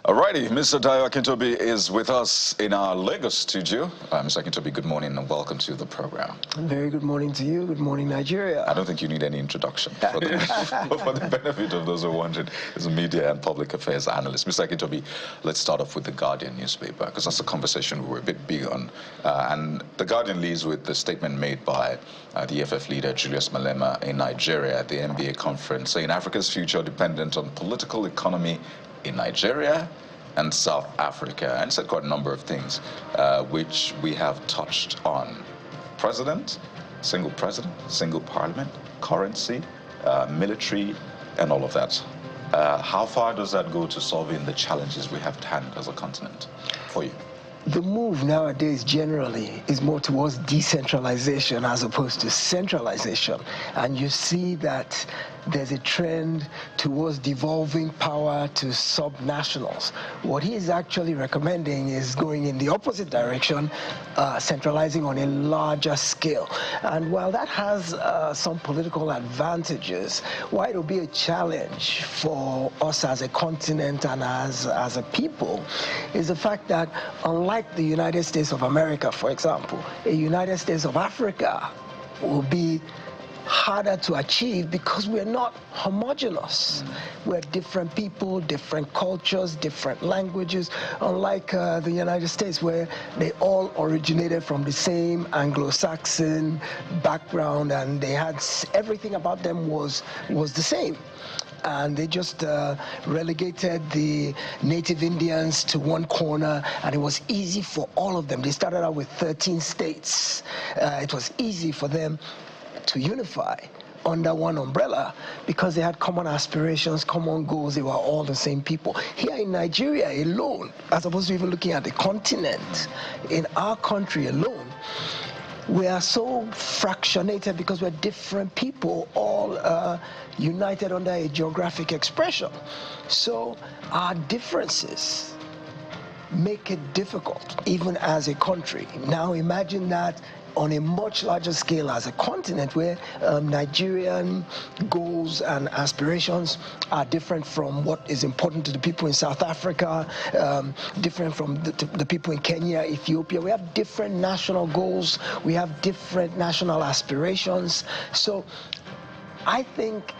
Alrighty, Mr. Dayo Akintobi is with us in our Lagos studio. Mr. Akintobi, good morning and welcome to the program. Very good morning to you. Good morning, Nigeria. I don't think you need any introduction for the benefit of those who are wondering. As a media and public affairs analyst, Mr. Akintobi, let's start off with the Guardian newspaper because that's a conversation we were a bit big on. And the Guardian leads with the statement made by the EFF leader Julius Malema in Nigeria at the NBA conference, saying Africa's future dependent on political economy in Nigeria and South Africa, and said quite a number of things which we have touched on. Single president, single parliament, currency, military, and all of that. How far does that go to solving the challenges we have at hand as a continent for you? The move nowadays generally is more towards decentralization as opposed to centralization. And you see that there's a trend towards devolving power to subnationals. What he is actually recommending is going in the opposite direction, centralizing on a larger scale. And while that has some political advantages, why it will be a challenge for us as a continent and as a people is the fact that unlike the United States of America, for example, a United States of Africa will be harder to achieve because we're not homogeneous. We're different people, different cultures, different languages, unlike the United States where they all originated from the same Anglo-Saxon background and they had everything about them was the same. And they just relegated the native Indians to one corner, and it was easy for all of them. They started out with 13 states. It was easy for them to unify under one umbrella because they had common aspirations, common goals. They were all the same people. Here in Nigeria alone, as opposed to even looking at the continent, in our country alone, we are so fractionated because we're different people, all united under a geographic expression. So our differences make it difficult, even as a country. Now imagine that on a much larger scale as a continent where Nigerian goals and aspirations are different from what is important to the people in South Africa, different from the people in Kenya, Ethiopia. We have different national goals. We have different national aspirations. So I think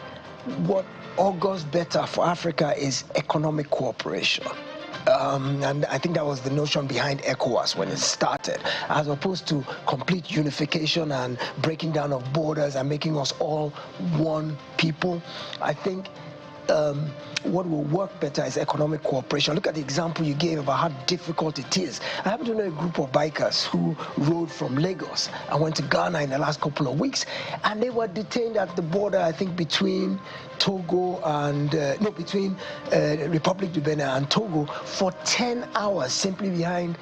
what augurs better for Africa is economic cooperation. And I think that was the notion behind ECOWAS when it started, as opposed to complete unification and breaking down of borders and making us all one people. I think what will work better is economic cooperation. Look at the example you gave about how difficult it is. I happen to know a group of bikers who rode from Lagos and went to Ghana in the last couple of weeks, and they were detained at the border, I think, between Togo and, between Republic of Benin and Togo for 10 hours simply behind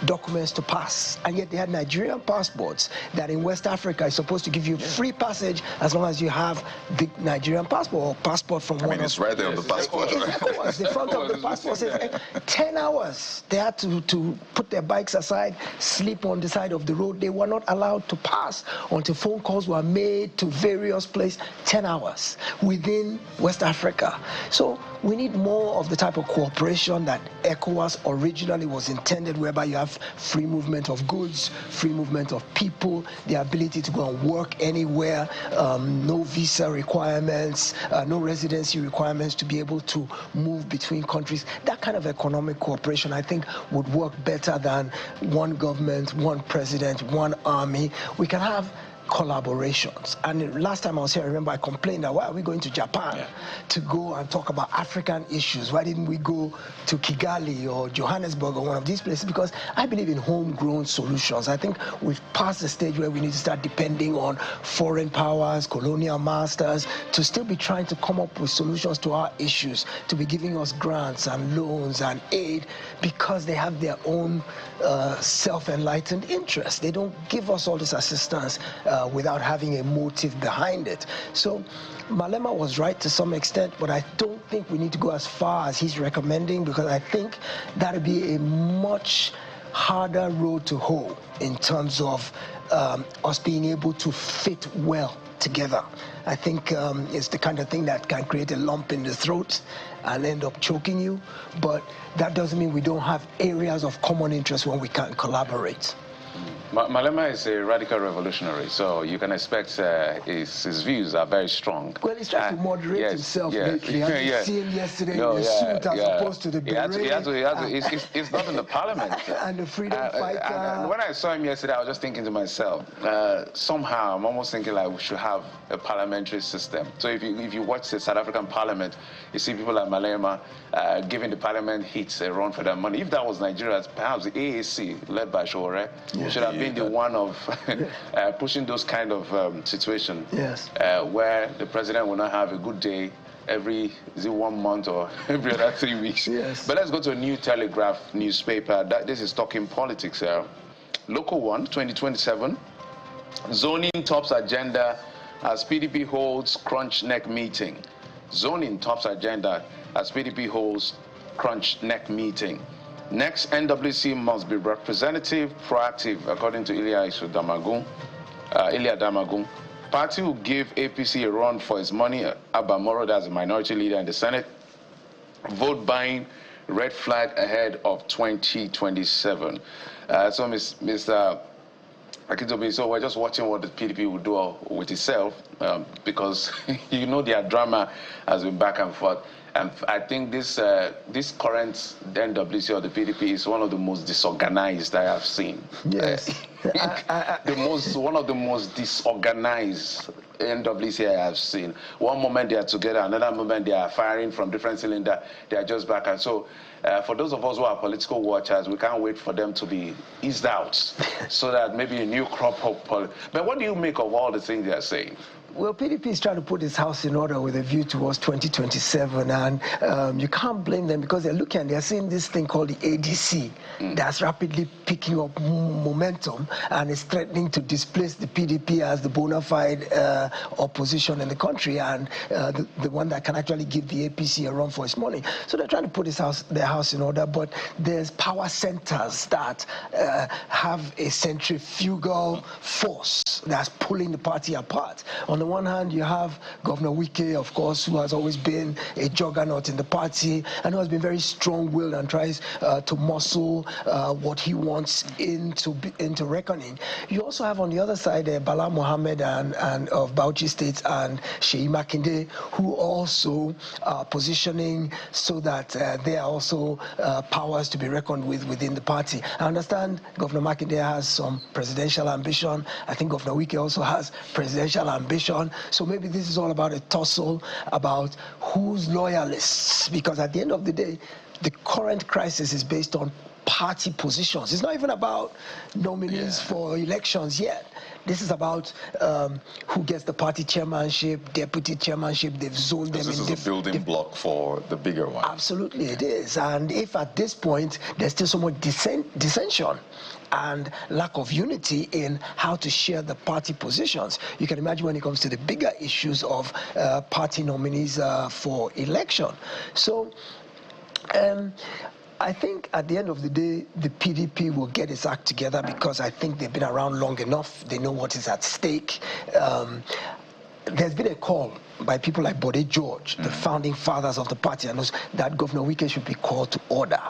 documents to pass, and yet they had Nigerian passports that in West Africa is supposed to give you free passage as long as you have the Nigerian passport or passport from one. It's right there on the passport. The front of the passport says 10 hours. They had to put their bikes aside, sleep on the side of the road. They were not allowed to pass until phone calls were made to various places. 10 hours within West Africa. So we need more of the type of cooperation that ECOWAS originally was intended, whereby you have free movement of goods, free movement of people, the ability to go and work anywhere, no visa requirements, no residency requirements to be able to move between countries. That kind of economic cooperation, I think, would work better than one government, one president, one army. We can have collaborations. And last time I was here, I remember I complained that why are we going to Japan to go and talk about African issues? Why didn't we go to Kigali or Johannesburg or one of these places? Because I believe in homegrown solutions. I think we've passed the stage where we need to start depending on foreign powers, colonial masters, to still be trying to come up with solutions to our issues, to be giving us grants and loans and aid because they have their own self-enlightened interests. They don't give us all this assistance without having a motive behind it. So Malema was right to some extent, but I don't think we need to go as far as he's recommending, because I think that would be a much harder road to hoe in terms of us being able to fit well act together. I think it's the kind of thing that can create a lump in the throat and end up choking you, but that doesn't mean we don't have areas of common interest when we can collaborate. Malema is a radical revolutionary, so you can expect his views are very strong. Well, he's trying to moderate himself lately. Have you seen yesterday in the suit as opposed to the beret? He's not in the parliament. And the freedom fighter. And when I saw him yesterday, I was just thinking to myself, somehow I'm almost thinking like we should have a parliamentary system. So if you watch the South African parliament, you see people like Malema giving the parliament hits a run for their money. If that was Nigeria, perhaps the AAC, led by Shore, should have been the one of pushing those kind of situations where the president will not have a good day every 1 month or every other 3 weeks. Yes. But let's go to a New Telegraph newspaper. This is talking politics. Local 1, 2027. Zoning tops agenda as PDP holds crunch neck meeting. Zoning tops agenda as PDP holds crunch neck meeting. Next, NWC must be representative, proactive, according to Ilya Damagun. Party will give APC a run for its money. Abamoro, that's a minority leader in the Senate. Vote buying, red flag ahead of 2027. So, Mr. Akintobi, so we're just watching what the PDP will do with itself because you know their drama has been back and forth. And I think this current NWC or the PDP is one of the most disorganized I have seen. Yes. One of the most disorganized NWC I have seen. One moment they are together, another moment they are firing from different cylinders. They are just back. And so for those of us who are political watchers, we can't wait for them to be eased out so that maybe a new crop of But what do you make of all the things they are saying? Well, PDP is trying to put its house in order with a view towards 2027, and you can't blame them because they're looking and they're seeing this thing called the ADC that's rapidly picking up momentum and is threatening to displace the PDP as the bona fide opposition in the country and the one that can actually give the APC a run for its money. So they're trying to put their house in order, but there's power centers that have a centrifugal force that's pulling the party apart. On the one hand, you have Governor Wike, of course, who has always been a juggernaut in the party and who has been very strong-willed and tries to muscle what he wants into reckoning. You also have on the other side Bala Mohammed and of Bauchi State and Sheyi Makinde, who also are positioning so that they are also powers to be reckoned with within the party. I understand Governor Makinde has some presidential ambition. I think Governor Wike also has presidential ambition. So maybe this is all about a tussle about who's loyalists, because at the end of the day, the current crisis is based on party positions. It's not even about nominees for elections yet. This is about who gets the party chairmanship, deputy chairmanship. They've zoned them in different... This is a building block for the bigger one. Absolutely, it is. And if at this point there's still so much dissension and lack of unity in how to share the party positions, you can imagine when it comes to the bigger issues of party nominees for election. So I think at the end of the day, the PDP will get its act together because I think they've been around long enough. They know what is at stake. There's been a call by people like Bode George, the founding fathers of the party, and that Governor Wike should be called to order,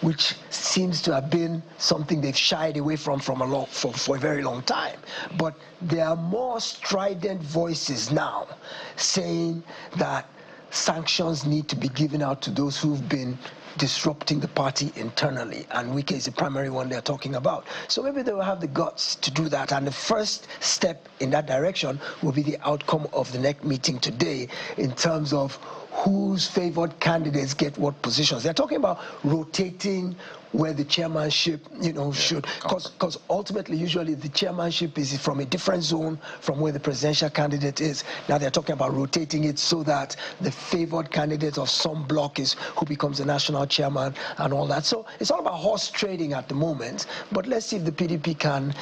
which seems to have been something they've shied away from for a very long time. But there are more strident voices now saying that sanctions need to be given out to those who've been disrupting the party internally, and Wike is the primary one they're talking about. So maybe they will have the guts to do that, and the first step in that direction will be the outcome of the NEC meeting today in terms of whose favored candidates get what positions. They're talking about rotating where the chairmanship, should, because ultimately, usually the chairmanship is from a different zone from where the presidential candidate is. Now they're talking about rotating it so that the favored candidate of some block is who becomes the national chairman and all that. So it's all about horse trading at the moment, but let's see if the PDP can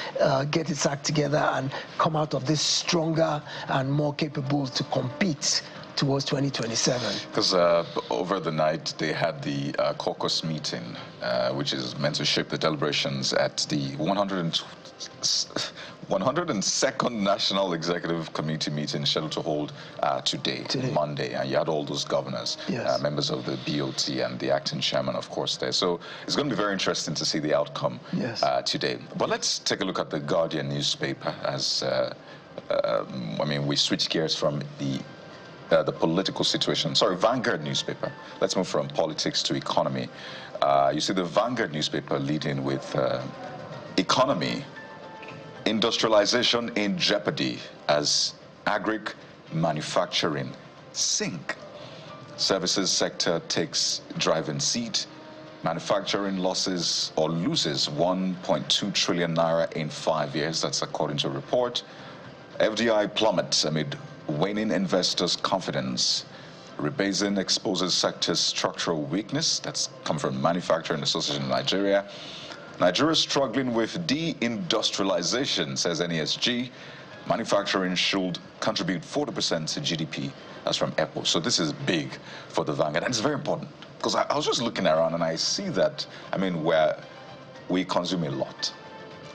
get its act together and come out of this stronger and more capable to compete towards 2027. Because over the night they had the caucus meeting, which is meant to shape the deliberations at the 102nd National Executive Committee meeting scheduled to hold today, Monday. And you had all those governors, yes, members of the BOT and the acting chairman, of course, there. So it's going to be very interesting to see the outcome today. But let's take a look at the Guardian newspaper as, I mean, we switch gears from the political situation. Sorry, Vanguard newspaper. Let's move from politics to economy. You see the Vanguard newspaper leading with economy, industrialization in jeopardy as agric manufacturing sink. Services sector takes driving seat. Manufacturing losses or loses 1.2 trillion naira in 5 years. That's according to a report. FDI plummets amid waning investors' confidence. Rebasing exposes sector's structural weakness. That's come from Manufacturing Association of Nigeria. Nigeria is struggling with deindustrialization, says NESG. Manufacturing should contribute 40% to GDP. That's from EPO. So this is big for the Vanguard, and it's very important because I was just looking around and I see that, I mean, we consume a lot.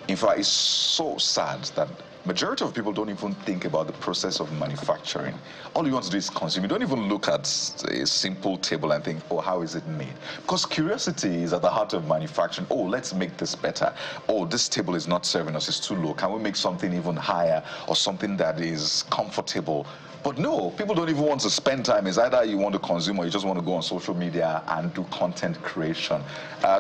In fact, it's so sad that majority of people don't even think about the process of manufacturing. All you want to do is consume. You don't even look at a simple table and think, oh, how is it made? Because curiosity is at the heart of manufacturing. Oh, let's make this better. Oh, this table is not serving us, it's too low. Can we make something even higher or something that is comfortable? But no, people don't even want to spend time. It's either you want to consume or you just want to go on social media and do content creation. I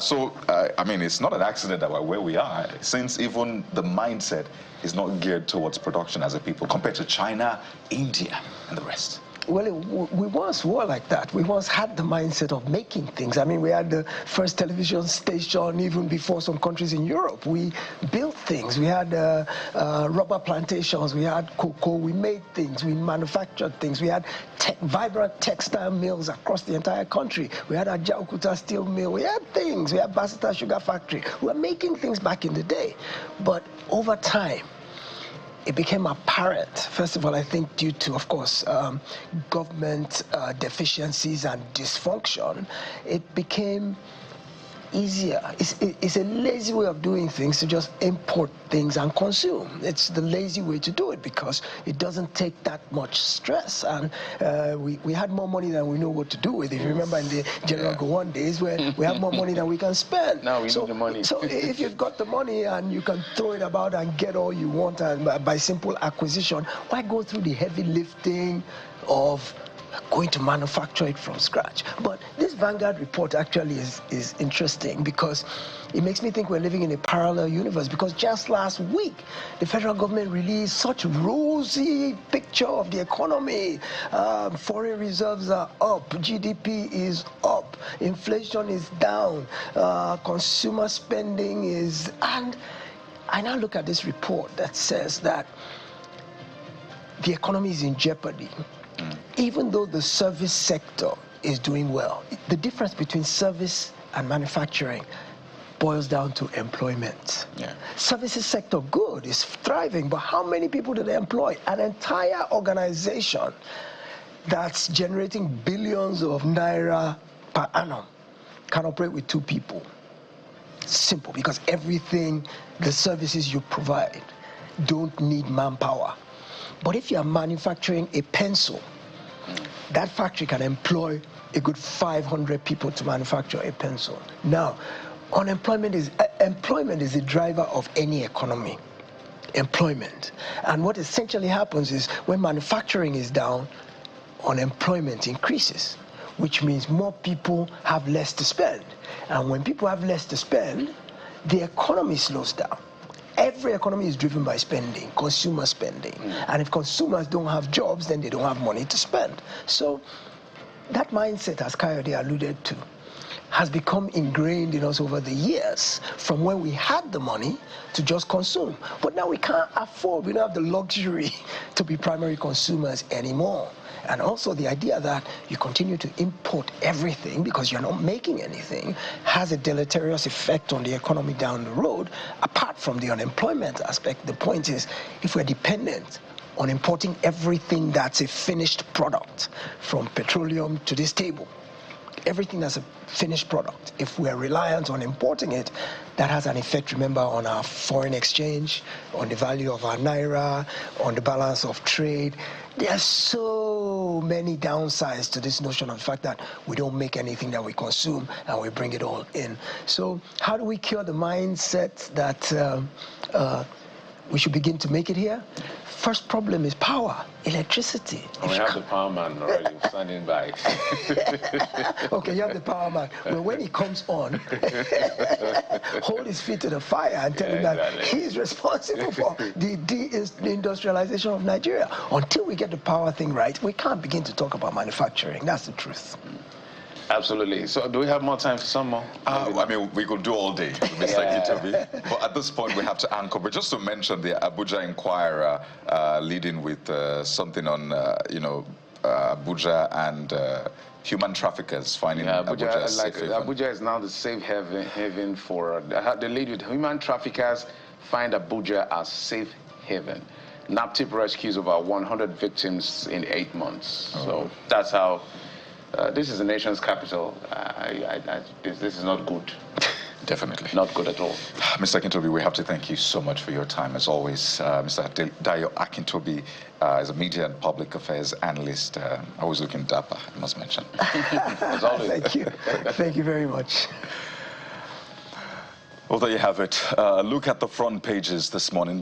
mean, it's not an accident that we're where we are, since even the mindset is not geared towards production as a people compared to China, India, and the rest. Well, we once were like that. We once had the mindset of making things. I mean, we had the first television station even before some countries in Europe. We built things. We had rubber plantations. We had cocoa. We made things. We manufactured things. We had vibrant textile mills across the entire country. We had a Jaukuta steel mill. We had things. We had Basita sugar factory. We were making things back in the day. But over time, it became apparent, first of all, I think due to, of course, government deficiencies and dysfunction, it became easier. It's a lazy way of doing things to just import things and consume. It's the lazy way to do it because it doesn't take that much stress. And we had more money than we know what to do with. If you remember in the General Gowon days where we have more money than we can spend. Now we need the money. So if you've got the money and you can throw it about and get all you want and by simple acquisition, why go through the heavy lifting of going to manufacture it from scratch? But this Vanguard report actually is interesting because it makes me think we're living in a parallel universe, because just last week the federal government released such rosy picture of the economy. Foreign reserves are up, GDP is up, inflation is down, consumer spending is, and I now look at this report that says that the economy is in jeopardy. Even though the service sector is doing well, the difference between service and manufacturing boils down to employment. Services sector, good, is thriving, but how many people do they employ? An entire organization that's generating billions of naira per annum can operate with 2 people. Simple, because everything, the services you provide, don't need manpower. But if you're manufacturing a pencil, that factory can employ a good 500 people to manufacture a pencil. Now, employment is the driver of any economy. Employment. And what essentially happens is when manufacturing is down, unemployment increases, which means more people have less to spend. And when people have less to spend, the economy slows down. Every economy is driven by spending, consumer spending. And if consumers don't have jobs, then they don't have money to spend. So that mindset, as Kayode alluded to, has become ingrained in us over the years, from when we had the money to just consume. But now we can't afford, we don't have the luxury to be primary consumers anymore. And also the idea that you continue to import everything because you're not making anything has a deleterious effect on the economy down the road, apart from the unemployment aspect. The point is, if we're dependent on importing everything that's a finished product from petroleum to this table. Everything that's a finished product. If we're reliant on importing it, that has an effect, remember, on our foreign exchange, on the value of our naira, on the balance of trade. There are so many downsides to this notion of the fact that we don't make anything that we consume and we bring it all in. So how do we cure the mindset that we should begin to make it here? First problem is power, electricity. We have the power man already standing by. Okay, you have the power man. Well, when he comes on, hold his feet to the fire and tell him that he's responsible for the deindustrialization of Nigeria. Until we get the power thing right, we can't begin to talk about manufacturing. That's the truth. Absolutely. So do we have more time for some more? I mean, we could do all day, Mr. Kitobi. But at this point, we have to anchor. But just to mention the Abuja Inquirer leading with something on, Abuja and human traffickers finding Abuja safe haven. Abuja is now the safe haven for the lead with human traffickers find Abuja as safe haven. NAPTIP rescues about 100 victims in 8 months. Oh. So that's how. This is the nation's capital. This is not good. Definitely. Not good at all. Mr. Akintobi, we have to thank you so much for your time, as always. Mr. Dayo Akintobi is a media and public affairs analyst. Always looking dapper, I must mention. As always. Thank you. Thank you very much. Well, there you have it. Look at the front pages this morning.